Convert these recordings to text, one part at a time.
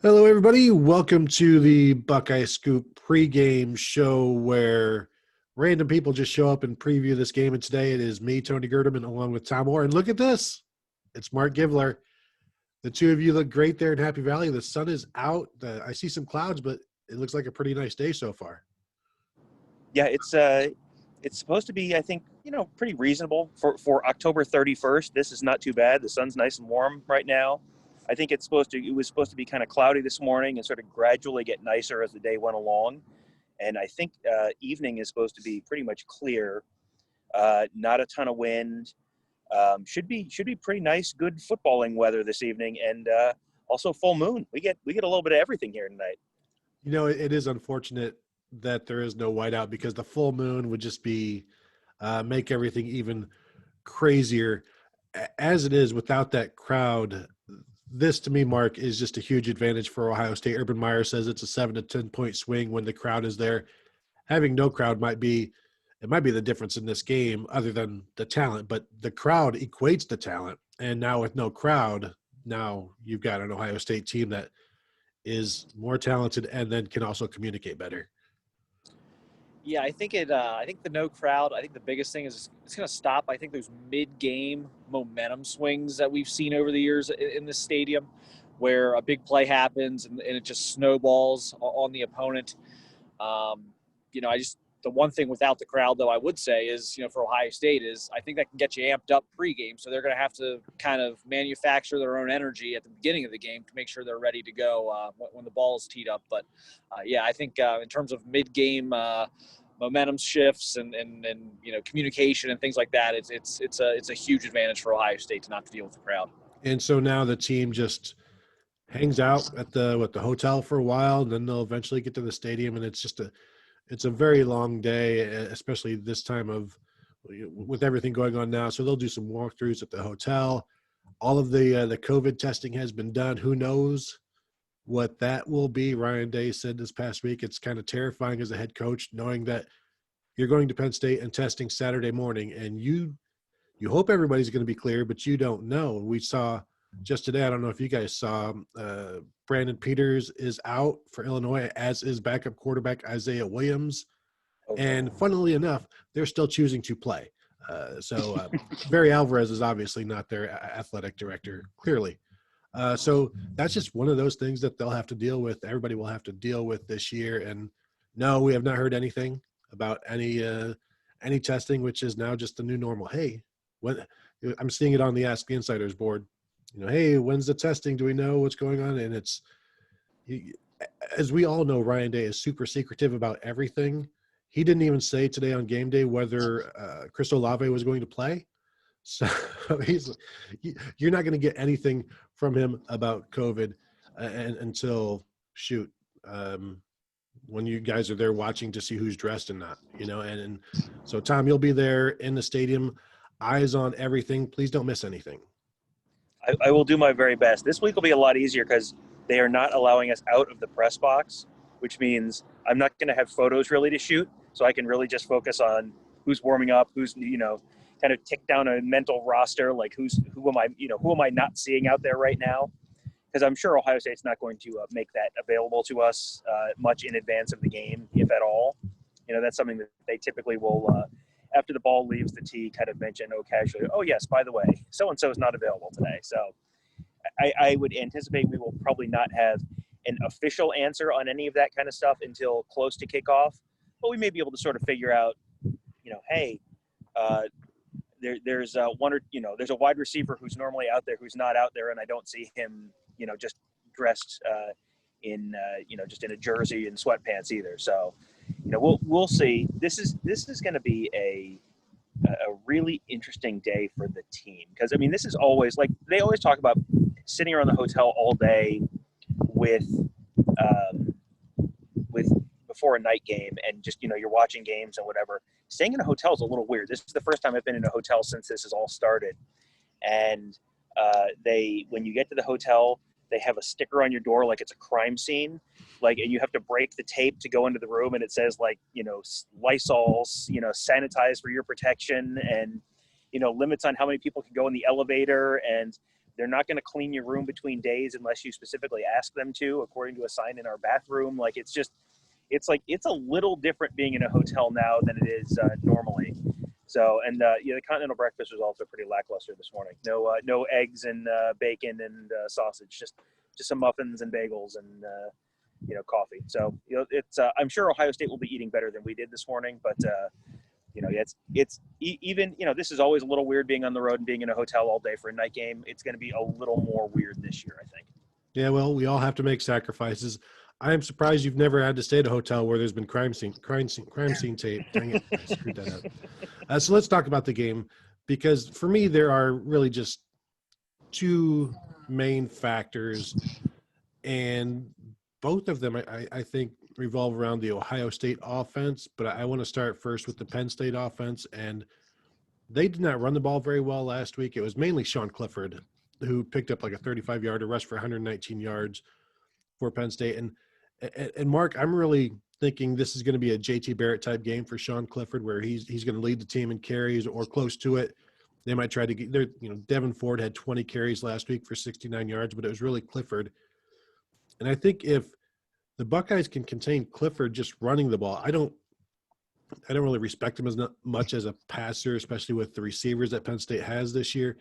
Hello, everybody. Welcome to the Buckeye Scoop pregame show where random people just show up and preview this game. And today it is me, Tony Gerdeman, along with Tom Orr. And look at this. It's Marc Givler. The two of you look great there in Happy Valley. The sun is out. I see some clouds, but it looks like a pretty nice day so far. Yeah, it's supposed to be, I think, pretty reasonable for October 31st. This is not too bad. The sun's nice and warm right now. I think it was supposed to be kind of cloudy this morning and sort of gradually get nicer as the day went along. And I think evening is supposed to be pretty much clear. Not a ton of wind. Should be pretty nice, good footballing weather this evening, and also full moon. We get a little bit of everything here tonight. It is unfortunate that there is no whiteout because the full moon would just be make everything even crazier. As it is, without that crowd, this to me, Mark, is just a huge advantage for Ohio State. Urban Meyer says it's a 7 to 10 point swing when the crowd is there. Having no crowd might be the difference in this game, other than the talent. But the crowd equates the talent, and now with no crowd, now you've got an Ohio State team that is more talented and then can also communicate better. Yeah, I think the no crowd. I think the biggest thing is it's going to stop. I think those mid-game momentum swings that we've seen over the years in this stadium, where a big play happens and it just snowballs on the opponent. The one thing without the crowd, though, I would say is, for Ohio State is I think that can get you amped up pregame. So they're going to have to kind of manufacture their own energy at the beginning of the game to make sure they're ready to go when the ball is teed up. But I think in terms of mid-game momentum shifts and communication and things like that, it's a huge advantage for Ohio State to not have to deal with the crowd. And so now the team just hangs out at the hotel for a while, and then they'll eventually get to the stadium, and it's a very long day, especially this time with everything going on now. So they'll do some walkthroughs at the hotel. All of the COVID testing has been done. Who knows what that will be? Ryan Day said this past week, it's kind of terrifying as a head coach, knowing that you're going to Penn State and testing Saturday morning, and you hope everybody's going to be clear, but you don't know. We saw just today, I don't know if you guys saw, Brandon Peters is out for Illinois, as is backup quarterback Isaiah Williams. Okay. And funnily enough, they're still choosing to play. Barry Alvarez is obviously not their athletic director, clearly. So that's just one of those things that they'll have to deal with. Everybody will have to deal with this year. And no, we have not heard anything about any testing, which is now just the new normal. Hey, I'm seeing it on the Ask the Insiders board. Hey, when's the testing? Do we know what's going on? And as we all know, Ryan Day is super secretive about everything. He didn't even say today on game day whether Chris Olave was going to play. So you're not going to get anything from him about COVID until when you guys are there watching to see who's dressed and not, and so Tom, you'll be there in the stadium, eyes on everything. Please don't miss anything. I will do my very best. This week will be a lot easier because they are not allowing us out of the press box, which means I'm not going to have photos really to shoot. So I can really just focus on who's warming up, who's, kind of tick down a mental roster, like who am I not seeing out there right now? Because I'm sure Ohio State's not going to make that available to us much in advance of the game, if at all. That's something that they typically will, after the ball leaves the tee, kind of mention, casually, oh, yes, by the way, so-and-so is not available today. So I would anticipate we will probably not have an official answer on any of that kind of stuff until close to kickoff. But we may be able to sort of figure out, hey, there's a wide receiver who's normally out there who's not out there, and I don't see him, just dressed just in a jersey and sweatpants either. So, we'll see. This is going to be a really interesting day for the team because this is always, like, they always talk about sitting around the hotel all day with before a night game and just you're watching games and whatever. Staying in a hotel is a little weird. This is the first time I've been in a hotel since this has all started, and when you get to the hotel, they have a sticker on your door like it's a crime scene, and you have to break the tape to go into the room, and it says Lysol, sanitize for your protection, and limits on how many people can go in the elevator. And They're not going to clean your room between days unless you specifically ask them to, according to a sign in our bathroom. Like, it's a little different being in a hotel now than it is normally. So, and the continental breakfast was also pretty lackluster this morning. No eggs and bacon and sausage, just some muffins and bagels and coffee. So it's I'm sure Ohio State will be eating better than we did this morning, but it's even this is always a little weird being on the road and being in a hotel all day for a night game. It's going to be a little more weird this year, I think. Yeah, well, we all have to make sacrifices. I am surprised you've never had to stay at a hotel where there's been crime scene tape. Dang it, I screwed that up. So let's talk about the game, because for me there are really just two main factors, and both of them I think revolve around the Ohio State offense. But I want to start first with the Penn State offense, and they did not run the ball very well last week. It was mainly Sean Clifford who picked up like a 35-yarder rush for 119 yards for Penn State. And Mark, I'm really thinking this is going to be a JT Barrett type game for Sean Clifford, where he's going to lead the team in carries or close to it. They might try to get there. Devin Ford had 20 carries last week for 69 yards, but it was really Clifford. And I think if the Buckeyes can contain Clifford just running the ball, I don't really respect him as much as a passer, especially with the receivers that Penn State has this year.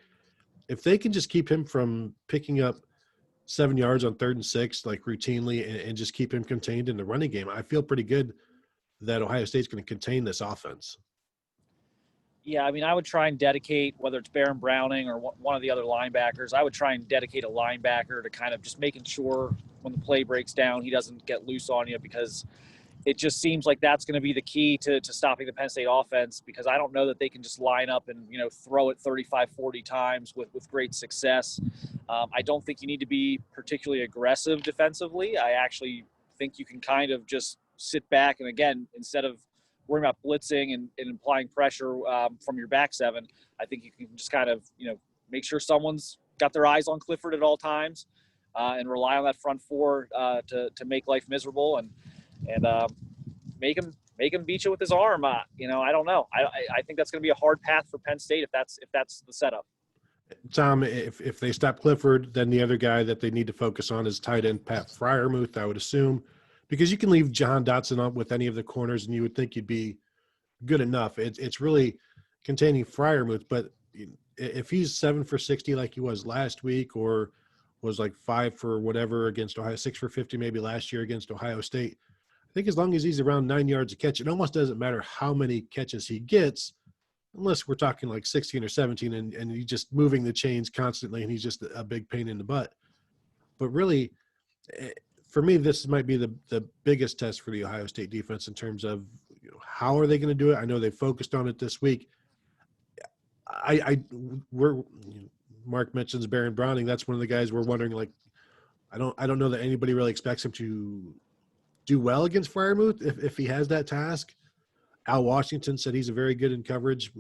If they can just keep him from picking up 7 yards on 3rd and 6, like routinely, and just keep him contained in the running game, I feel pretty good that Ohio State's going to contain this offense. Yeah, I mean, I would try and dedicate, whether it's Baron Browning or one of the other linebackers, I would try and dedicate a linebacker to kind of just making sure when the play breaks down, he doesn't get loose on you, because it just seems like that's going to be the key to stopping the Penn State offense, because I don't know that they can just line up and, throw it 35, 40 times with great success. I don't think you need to be particularly aggressive defensively. I actually think you can kind of just sit back and, again, instead of worrying about blitzing and applying pressure from your back seven, I think you can just kind of, make sure someone's got their eyes on Clifford at all times and rely on that front four to make life miserable and make him beat you with his arm. I don't know. I think that's going to be a hard path for Penn State if that's the setup. Tom, if they stop Clifford, then the other guy that they need to focus on is tight end Pat Freiermuth, I would assume, because you can leave Jahan Dotson up with any of the corners and you would think you'd be good enough. It's really containing Freiermuth, but if he's 7 for 60 like he was last week, or was like 5 for whatever against Ohio, 6 for 50 maybe last year against Ohio State, I think as long as he's around 9 yards a catch, it almost doesn't matter how many catches he gets, unless we're talking like 16 or 17 and he's just moving the chains constantly and he's just a big pain in the butt. But really, for me, this might be the biggest test for the Ohio State defense in terms of how are they going to do it. I know they focused on it this week. Mark mentions Baron Browning. That's one of the guys we're wondering, like, I don't know that anybody really expects him to do well against Freiermuth if he has that task. Al Washington said he's a very good in coverage.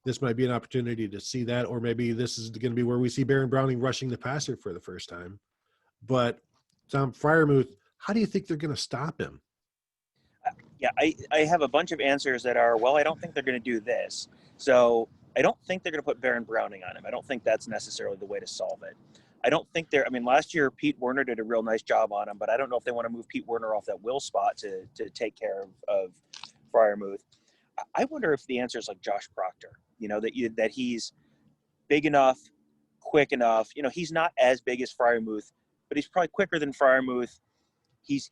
This might be an opportunity to see that, or maybe this is going to be where we see Baron Browning rushing the passer for the first time. But Tom, Freiermuth, how do you think they're going to stop him? Yeah, I have a bunch of answers that are, well, I don't think they're going to do this. So I don't think they're going to put Baron Browning on him. I don't think that's necessarily the way to solve it. I don't think last year Pete Werner did a real nice job on him, but I don't know if they want to move Pete Werner off that will spot to take care of Freiermuth. I wonder if the answer is like Josh Proctor, that he's big enough, quick enough. He's not as big as Freiermuth, but he's probably quicker than Freiermuth. He's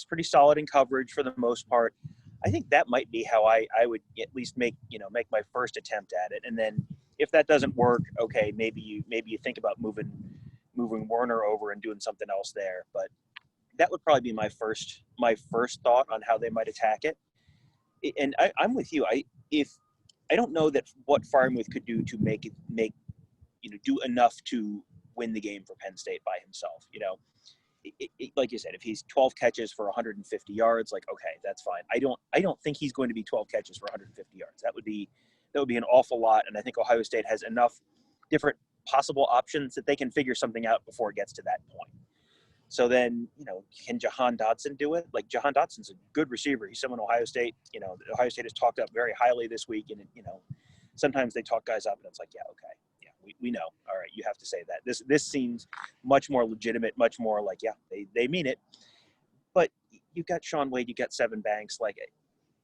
pretty solid in coverage for the most part. I think that might be how I would at least make my first attempt at it. And then if that doesn't work, okay, maybe you think about moving Werner over and doing something else there. But that would probably be my first thought on how they might attack it. And I'm with you. I don't know that what Freiermuth could do to make do enough to win the game for Penn State by himself. Like you said, if he's 12 catches for 150 yards, like, okay, that's fine. I don't think he's going to be 12 catches for 150 yards. That would be an awful lot. And I think Ohio State has enough different possible options that they can figure something out before it gets to that point. So then, can Jahan Dotson do it? Like, Jahan Dotson's a good receiver. He's someone Ohio State has talked up very highly this week. And, sometimes they talk guys up and it's like, yeah, okay. Yeah, We know. All right, you have to say that. This seems much more legitimate, much more like, yeah, they mean it. But you've got Sean Wade, you got Seven Banks, like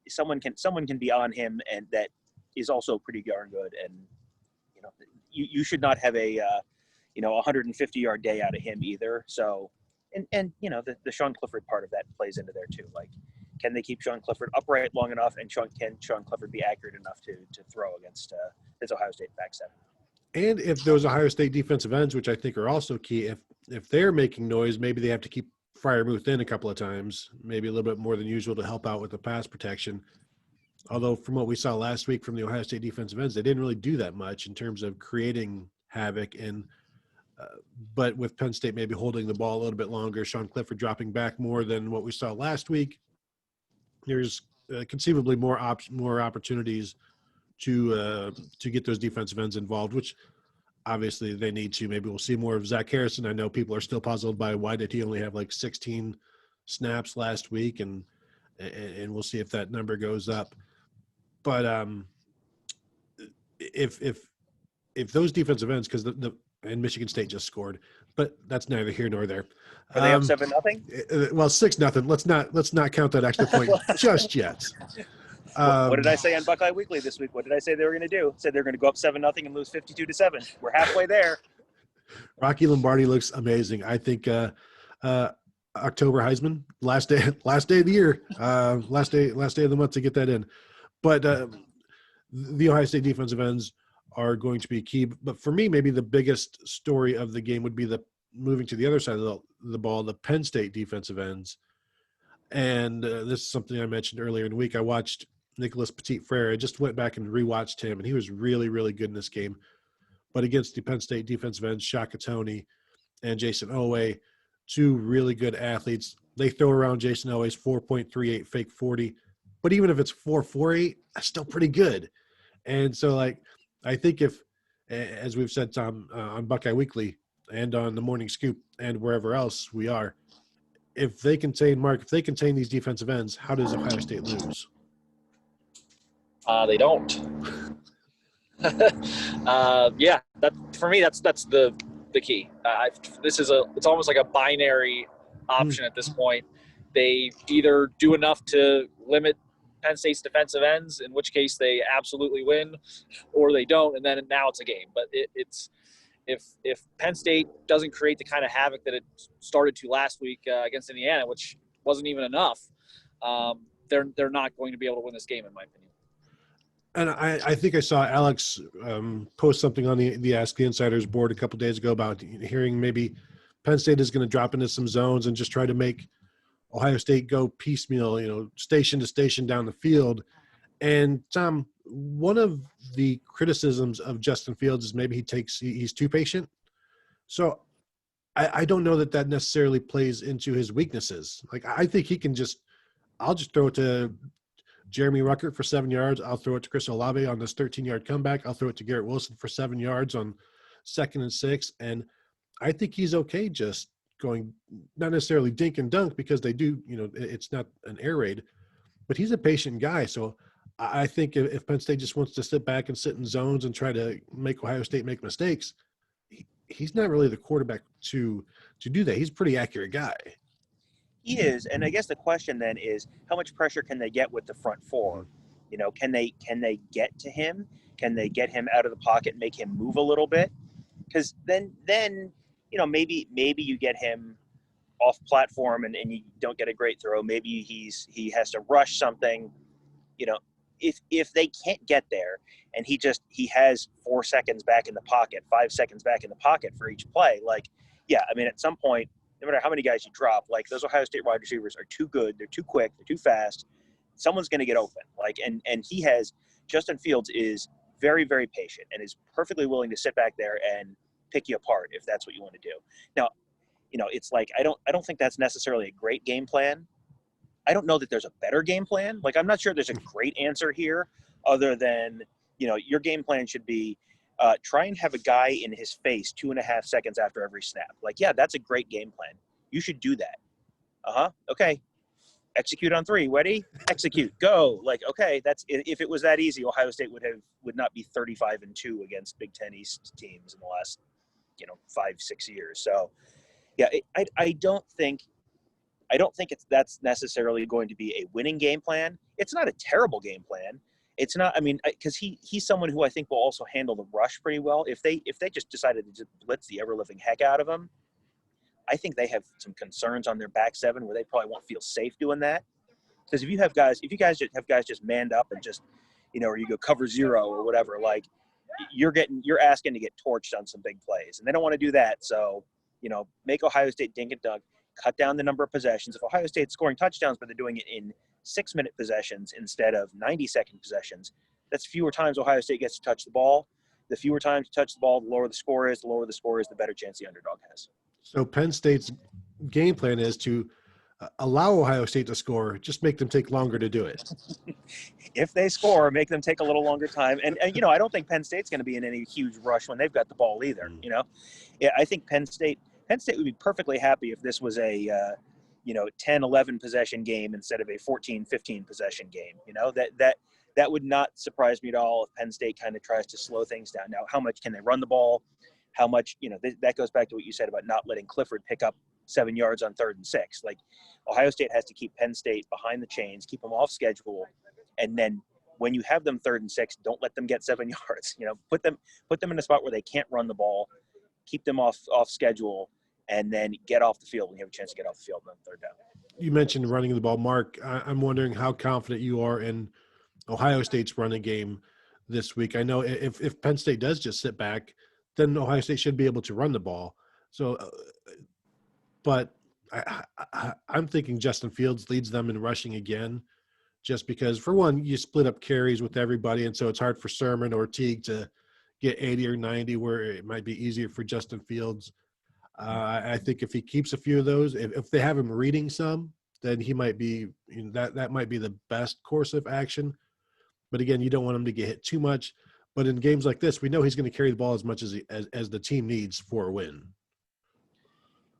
someone can be on him, and that is also pretty darn good. And you should not have a 150-yard day out of him either. So, and the Sean Clifford part of that plays into there too. Like, can they keep Sean Clifford upright long enough, and can Sean Clifford be accurate enough to throw against this Ohio State back seven? And if those Ohio State defensive ends, which I think are also key, if they're making noise, maybe they have to keep Freiermuth in a couple of times, maybe a little bit more than usual to help out with the pass protection. Although from what we saw last week from the Ohio State defensive ends, they didn't really do that much in terms of creating havoc. And but with Penn State maybe holding the ball a little bit longer, Sean Clifford dropping back more than what we saw last week, there's conceivably more opportunities to get those defensive ends involved, which obviously they need to. Maybe we'll see more of Zach Harrison. I know people are still puzzled by why did he only have like 16 snaps last week, and we'll see if that number goes up. But if those defensive ends, because and Michigan State just scored, but that's neither here nor there. Are they up 7-0? Well, 6-0. Let's not count that extra point just yet. What did I say on Buckeye Weekly this week? What did I say they were going to do? Said they're going to go up 7-0 and lose 52-7. We're halfway there. Rocky Lombardi looks amazing. I think October Heisman, last day of the year, last day of the month to get that in. But the Ohio State defensive ends are going to be key. But for me, maybe the biggest story of the game would be the moving to the other side of the ball, the Penn State defensive ends. And this is something I mentioned earlier in the week. I watched Nicholas Petit-Frere. I just went back and rewatched him, and he was really, really good in this game. But against the Penn State defensive ends, Shaka Toney and Jason Oweh, two really good athletes. They throw around Jason Oweh's 4.38 fake 40. But even if it's 4.48, that's still pretty good. And so, I think if, as we've said, Tom, on Buckeye Weekly and on the Morning Scoop and wherever else we are, if they contain these defensive ends, how does Ohio State lose? They don't. Yeah, that for me, that's the key. It's almost like a binary option at this point. They either do enough to limit Penn State's defensive ends, in which case they absolutely win, or they don't, and then now it's a game. But it's if Penn State doesn't create the kind of havoc that it started to last week against Indiana, which wasn't even enough, they're not going to be able to win this game, in my opinion. And I think I saw Alex post something on the Ask the Insiders board a couple days ago about hearing maybe Penn State is going to drop into some zones and just try to make Ohio State go piecemeal, station to station down the field. And Tom, one of the criticisms of Justin Fields is maybe he's too patient. So I don't know that necessarily plays into his weaknesses. Like, I think he can I'll just throw it to Jeremy Ruckert for 7 yards. I'll throw it to Chris Olave on this 13-yard comeback. I'll throw it to Garrett Wilson for 7 yards on 2nd and 6. And I think he's okay just going, not necessarily dink and dunk, because they do, it's not an air raid, but he's a patient guy. So I think if Penn State just wants to sit back and sit in zones and try to make Ohio State make mistakes, he's not really the quarterback to do that. He's a pretty accurate guy. He is, and I guess the question then is, how much pressure can they get with the front four? Can they get to him? Can they get him out of the pocket and make him move a little bit? Because then maybe you get him off platform and you don't get a great throw. Maybe he has to rush something. If they can't get there and he has 4 seconds back in the pocket, 5 seconds back in the pocket for each play, at some point, no matter how many guys you drop, those Ohio State wide receivers are too good, they're too quick, they're too fast. Someone's going to get open. And Justin Fields is very, very patient and is perfectly willing to sit back there and pick you apart if that's what you want to do. Now, it's I don't think that's necessarily a great game plan. I don't know that there's a better game plan. I'm not sure there's a great answer here other than, your game plan should be try and have a guy in his face 2.5 seconds after every snap. That's a great game plan. You should do that. Okay. execute on three, ready, execute, go. Like, okay, that's if it was that easy, Ohio State would not be 35-2 against Big Ten East teams in the last 5-6 years. So yeah, I don't think that's necessarily going to be a winning game plan. It's not a terrible game plan. It's not. I mean, because he's someone who I think will also handle the rush pretty well. If they just decided to just blitz the ever living heck out of him, I think they have some concerns on their back seven where they probably won't feel safe doing that. Because if you guys just have guys just manned up and just, or you go cover zero or whatever, like you're asking to get torched on some big plays, and they don't want to do that. So, make Ohio State dink and dunk, cut down the number of possessions. If Ohio State's scoring touchdowns, but they're doing it in 6-minute possessions instead of 90-second possessions, that's fewer times Ohio State gets to touch the ball. The fewer times you touch the ball, the lower the score is. The lower the score is, the better chance the underdog has. So Penn State's game plan is to allow Ohio State to score, just make them take longer to do it. If they score, make them take a little longer time. And I don't think Penn State's going to be in any huge rush when they've got the ball either. Yeah, I think Penn State would be perfectly happy if this was a 10-11 possession game instead of a 14-15 possession game. That would not surprise me at all if Penn State kind of tries to slow things down. Now, how much can they run the ball? How much, that goes back to what you said about not letting Clifford pick up 7 yards on 3rd and 6. Like, Ohio State has to keep Penn State behind the chains, keep them off schedule, and then when you have them 3rd and 6, don't let them get 7 yards. Put them in a spot where they can't run the ball, keep them off schedule, and then get off the field when you have a chance to get off the field on 3rd down. You mentioned running the ball, Mark. I'm wondering how confident you are in Ohio State's running game this week. I know if Penn State does just sit back, then Ohio State should be able to run the ball. So, but I'm thinking Justin Fields leads them in rushing again, just because, for one, you split up carries with everybody, and so it's hard for Sermon or Teague to get 80 or 90, where it might be easier for Justin Fields. I think if he keeps a few of those, if they have him reading some, then he might be that might be the best course of action. But again, you don't want him to get hit too much. But in games like this, we know he's going to carry the ball as much as the team needs for a win.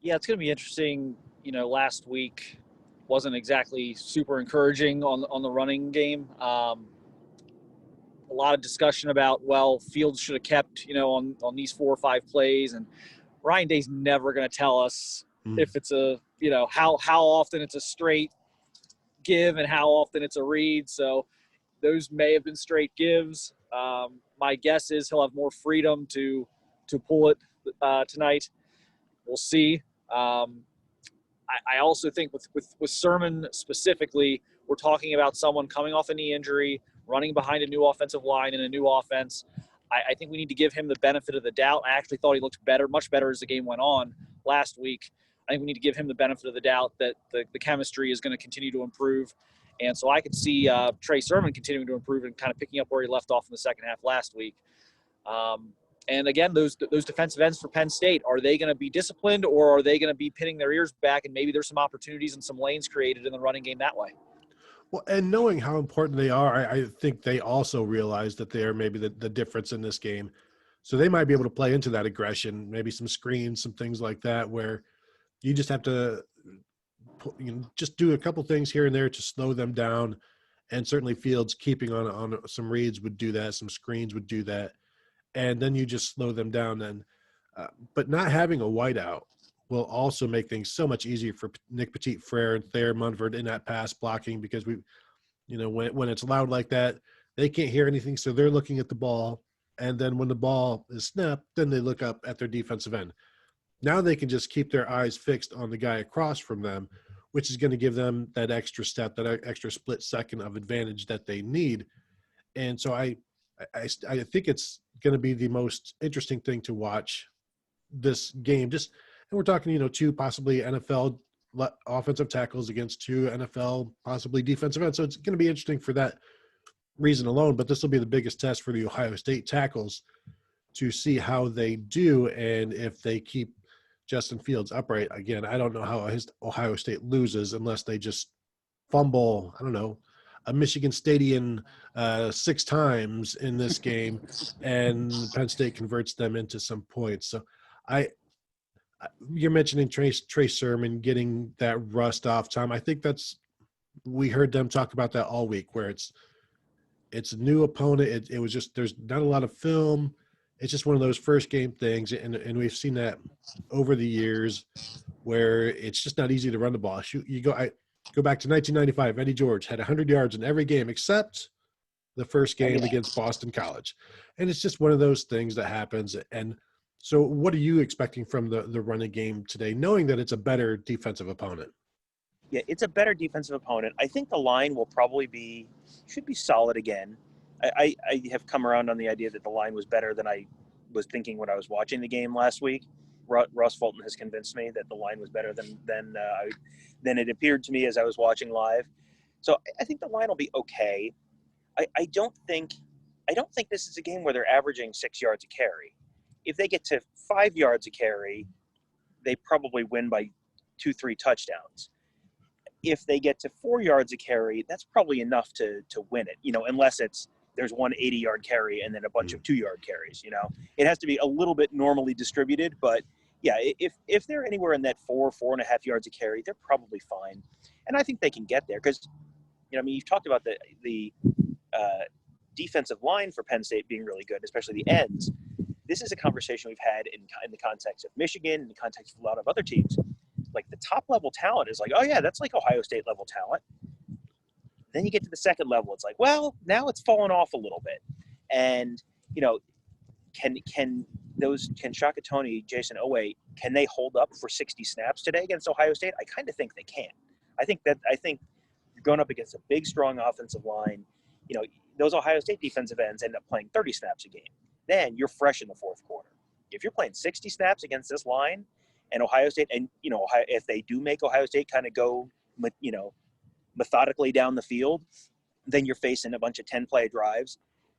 Yeah, it's going to be interesting. Last week wasn't exactly super encouraging on the running game. A lot of discussion about, Fields should have kept, on these 4 or 5 plays. And Ryan Day's never going to tell us if it's how often it's a straight give and how often it's a read. So those may have been straight gives. My guess is he'll have more freedom to pull it tonight. We'll see. I also think with Sermon specifically, we're talking about someone coming off a knee injury, running behind a new offensive line in a new offense. I think we need to give him the benefit of the doubt. I actually thought he looked much better as the game went on last week. I think we need to give him the benefit of the doubt that the chemistry is going to continue to improve. And so I could see Trey Sermon continuing to improve and kind of picking up where he left off in the second half last week. And again, those defensive ends for Penn State, are they going to be disciplined, or are they going to be pinning their ears back, and maybe there's some opportunities and some lanes created in the running game that way? Well, and knowing how important they are, I think they also realize that they are maybe the difference in this game. So they might be able to play into that aggression, maybe some screens, some things like that, where you just have to just do a couple things here and there to slow them down. And certainly Fields keeping on some reads would do that. Some screens would do that. And then you just slow them down. And but not having a wideout will also make things so much easier for Nick Petit-Frere and Thayer Munford in that pass blocking, because when it's loud like that, they can't hear anything. So they're looking at the ball. And then when the ball is snapped, then they look up at their defensive end. Now they can just keep their eyes fixed on the guy across from them, which is going to give them that extra step, that extra split second of advantage that they need. And so I think it's going to be the most interesting thing to watch this game. And we're talking, 2 possibly NFL offensive tackles against 2 NFL possibly defensive ends. So it's going to be interesting for that reason alone. But this will be the biggest test for the Ohio State tackles to see how they do, and if they keep Justin Fields upright. Again, I don't know how Ohio State loses unless they just fumble, I don't know, a Michigan Stadium 6 times in this game, and Penn State converts them into some points. So you're mentioning Trey Sermon getting that rust off, Tom. I think that's we heard them talk about that all week, where it's a new opponent. It was just, there's not a lot of film. It's just one of those first game things, and we've seen that over the years, where it's just not easy to run the ball. You go back to 1995. Eddie George had 100 yards in every game except the first game against Boston College, and it's just one of those things that happens. And so, what are you expecting from the running game today, knowing that it's a better defensive opponent? Yeah, it's a better defensive opponent. I think the line will probably should be solid again. I have come around on the idea that the line was better than I was thinking when I was watching the game last week. Ross Fulton has convinced me that the line was better than it appeared to me as I was watching live. So I think the line will be okay. I don't think this is a game where they're averaging 6 yards a carry. If they get to 5 yards a carry, they probably win by 2-3 touchdowns. If they get to 4 yards a carry, that's probably enough to win it, unless there's one 80-yard carry and then a bunch of 2-yard carries. It has to be a little bit normally distributed, but yeah, if they're anywhere in that 4.5 yards a carry, they're probably fine. And I think they can get there because, you've talked about the defensive line for Penn State being really good, especially the ends. This is a conversation we've had in the context of Michigan, in the context of a lot of other teams. Like the top level talent is like, oh yeah, that's like Ohio State level talent. Then you get to the second level, it's like, well, now it's fallen off a little bit. And can Shaka Toney, Jason Oweh, can they hold up for 60 snaps today against Ohio State? I kind of think they can. I think you're going up against a big, strong offensive line. Those Ohio State defensive ends end up playing 30 snaps a game. Then you're fresh in the fourth quarter. If you're playing 60 snaps against this line, and Ohio State, and if they do make Ohio State kind of go, methodically down the field, then you're facing a bunch of 10-play drives.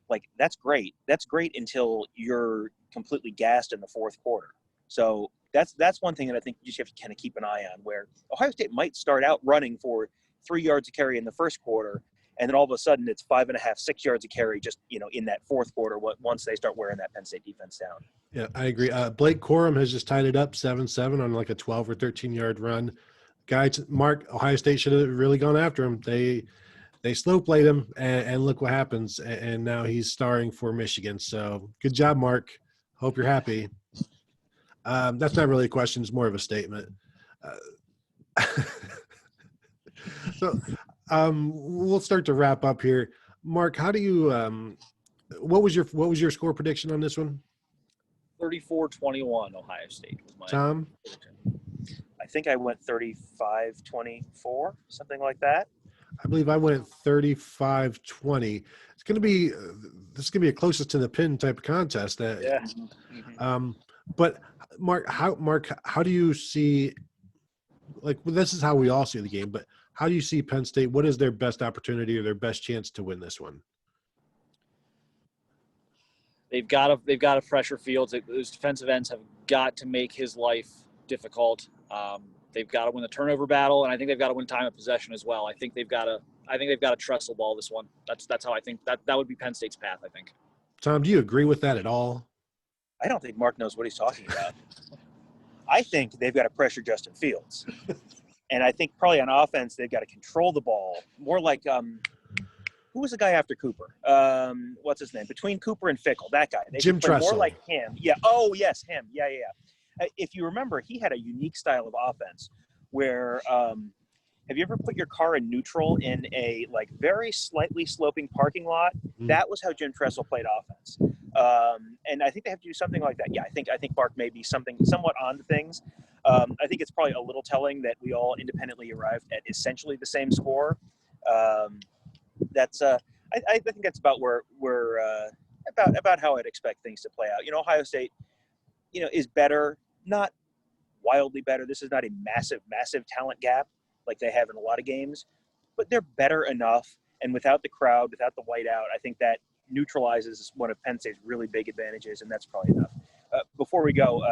Like that's great. That's great until you're completely gassed in the fourth quarter. So that's one thing that I think you just have to kind of keep an eye on. Where Ohio State might start out running for 3 yards a carry in the first quarter, and then all of a sudden it's 5.5, 6 yards a carry just in that fourth quarter once they start wearing that Penn State defense down. Yeah, I agree. Blake Corum has just tied it up 7-7 on like a 12 or 13-yard run. Guys, Marc, Ohio State should have really gone after him. They slow played him, and look what happens. And now he's starring for Michigan. So good job, Marc. Hope you're happy. That's not really a question. It's more of a statement. So we'll start to wrap up here. Marc, how do you what was your score prediction on this one? 34-21 Ohio State was my Tom? prediction. I think I went 35-24, something like that. I believe I went 35-20. It's going to be this is going to be a closest to the pin type of contest. Yeah. But Marc, how do you see? Like, well, this is how we all see the game. But how do you see Penn State? What is their best opportunity or their best chance to win this one? They've got to pressure Fields. Those defensive ends have got to make his life difficult. They've got to win the turnover battle, and I think they've got to win time of possession as well. I think they've got to trust the ball this one. That's how I think that would be Penn State's path, I think. Tom, do you agree with that at all? I don't think Marc knows what he's talking about. I think they've got to pressure Justin Fields. And I think probably on offense, they've got to control the ball more like who was the guy after Cooper? What's his name? Between Cooper and Fickle, that guy. They Jim Tressel. More like him. Yeah. Oh, yes, him. Yeah. If you remember, he had a unique style of offense where have you ever put your car in neutral in a like very slightly sloping parking lot? Mm-hmm. That was how Jim Tressel played offense. And I think they have to do something like that. Yeah, I think Marc may be somewhat on to things. I think it's probably a little telling that we all independently arrived at essentially the same score. I think that's about where we're about how I'd expect things to play out. Ohio State, is better, not wildly better. This is not a massive talent gap like they have in a lot of games, but they're better enough. And without the crowd, without the whiteout, I think that neutralizes one of Penn State's really big advantages, and that's probably enough. Before we go,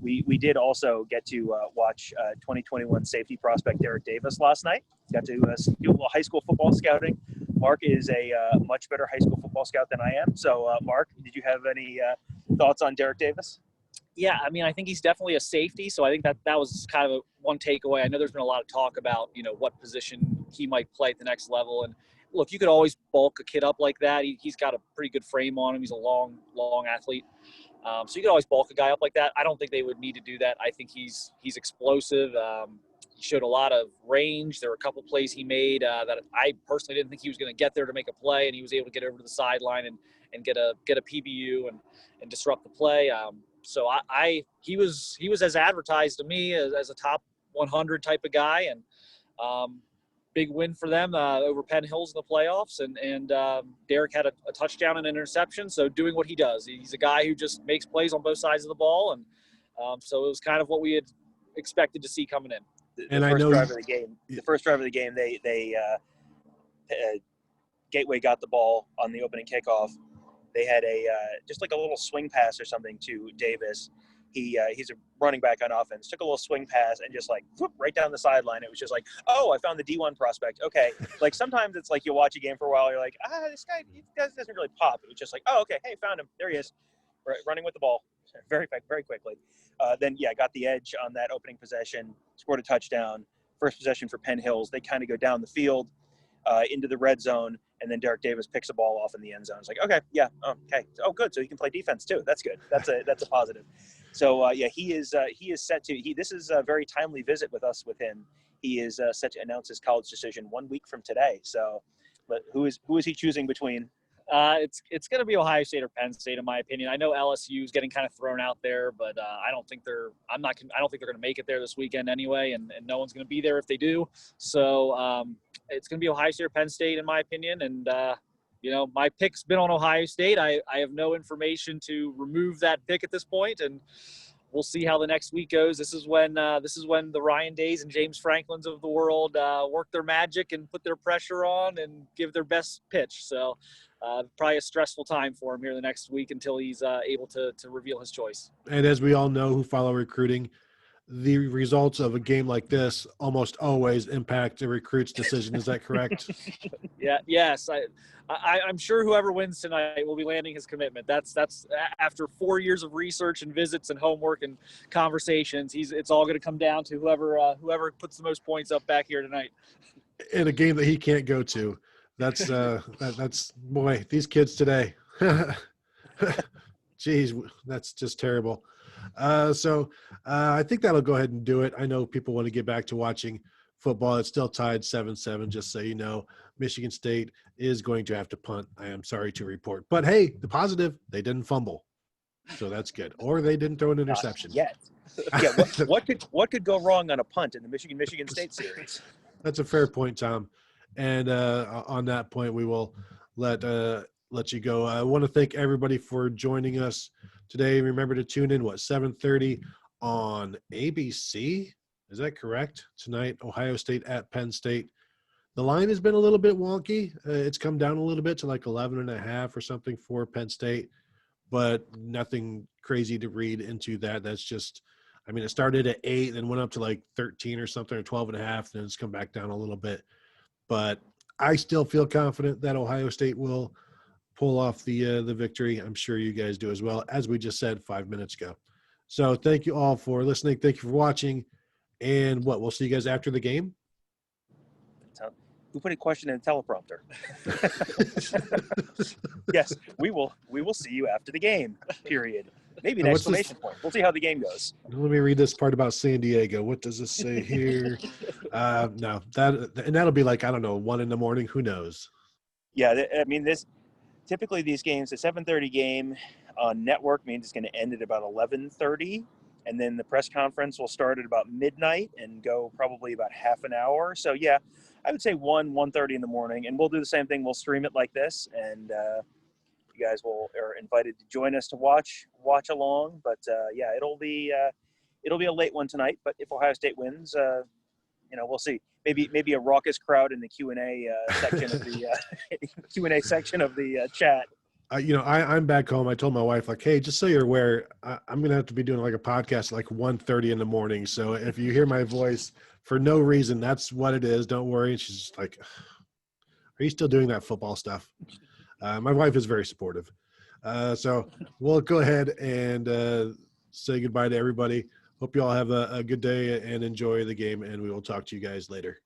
we did also get to watch 2021 safety prospect Derek Davis last night. Got to do a little high school football scouting. Marc is a much better high school football scout than I am. So, Marc, did you have any thoughts on Derek Davis? Yeah, I mean, I think he's definitely a safety. So I think that was kind of one takeaway. I know there's been a lot of talk about, what position he might play at the next level. And look, you could always bulk a kid up like that. He's got a pretty good frame on him. He's a long athlete. So you could always bulk a guy up like that. I don't think they would need to do that. I think he's explosive. He showed a lot of range. There were a couple plays he made that I personally didn't think he was going to get there to make a play, and he was able to get over to the sideline and get a PBU and disrupt the play. So he was as advertised to me as a top 100 type of guy, and big win for them over Penn Hills in the playoffs. And Derek had a touchdown and an interception. So doing what he does, he's a guy who just makes plays on both sides of the ball. And so it was kind of what we had expected to see coming in. The first drive of the game, they Gateway got the ball on the opening kickoff. They had just like a little swing pass or something to Davis. He's a running back on offense. Took a little swing pass and just like whoop, right down the sideline. It was just like, oh, I found the D1 prospect. Okay, like sometimes it's like you watch a game for a while, you're like, this guy doesn't really pop. It was just like, oh, okay, hey, found him. There he is, running with the ball, very quickly. Then got the edge on that opening possession, scored a touchdown. First possession for Penn Hills. They kind of go down the field into the red zone, and then Derek Davis picks a ball off in the end zone. It's like, okay, oh, good. So he can play defense too. That's good. That's a positive. So he is set to. This is a very timely visit with him. He is set to announce his college decision 1 week from today. So, but who is he choosing between? It's going to be Ohio State or Penn State, in my opinion. I know LSU is getting kind of thrown out there, but I don't think they're going to make it there this weekend anyway, and no one's going to be there if they do. So it's going to be Ohio State or Penn State, in my opinion. And my pick's been on Ohio State. I have no information to remove that pick at this point, and we'll see how the next week goes. This is when the Ryan Days and James Franklins of the world work their magic and put their pressure on and give their best pitch. So probably a stressful time for him here the next week until he's able to reveal his choice. And as we all know who follow recruiting, the results of a game like this almost always impact a recruit's decision. Is that correct? Yes. I'm sure whoever wins tonight will be landing his commitment. That's after 4 years of research and visits and homework and conversations. It's all going to come down to whoever puts the most points up back here tonight. In a game that he can't go to. That's boy, these kids today. Jeez, that's just terrible. So I think that'll go ahead and do it. I know people want to get back to watching football. It's still tied 7-7, just so you know. Michigan State is going to have to punt. I am sorry to report. But, hey, the positive, they didn't fumble. So that's good. Or they didn't throw an interception. Not yet. What could go wrong on a punt in the Michigan State series? That's a fair point, Tom. And on that point, we will let you go. I want to thank everybody for joining us today. Remember to tune in, 7:30 on ABC? Is that correct? Tonight, Ohio State at Penn State. The line has been a little bit wonky. It's come down a little bit to like 11.5 or something for Penn State, but nothing crazy to read into that. That's just, it started at 8 and went up to like 13 or something, or 12.5, and it's come back down a little bit. But I still feel confident that Ohio State will pull off the victory. I'm sure you guys do as well, as we just said 5 minutes ago. So thank you all for listening. Thank you for watching. And we'll see you guys after the game. Who put a question in the teleprompter? Yes, we will see you after the game, period. Maybe an exclamation point. We'll see how the game goes. Let me read this part about San Diego. What does this say here? No, that'll be like, I don't know, 1 a.m. Who knows? Yeah, typically these games, the 7:30 game on network means it's going to end at about 11:30, and then the press conference will start at about midnight and go probably about half an hour. So yeah, I would say 1:30 in the morning, and we'll do the same thing. We'll stream it like this, and you guys are invited to join us to watch along. But yeah, it'll be a late one tonight. But if Ohio State wins, we'll see. Maybe a raucous crowd in the Q&A section of the Q&A section of the chat. I'm back home. I told my wife, like, hey, just so you're aware, I'm going to have to be doing like a podcast at like 1:30 in the morning. So if you hear my voice for no reason, that's what it is. Don't worry. And she's just like, are you still doing that football stuff? My wife is very supportive. So we'll go ahead and say goodbye to everybody. Hope you all have a good day and enjoy the game, and we will talk to you guys later.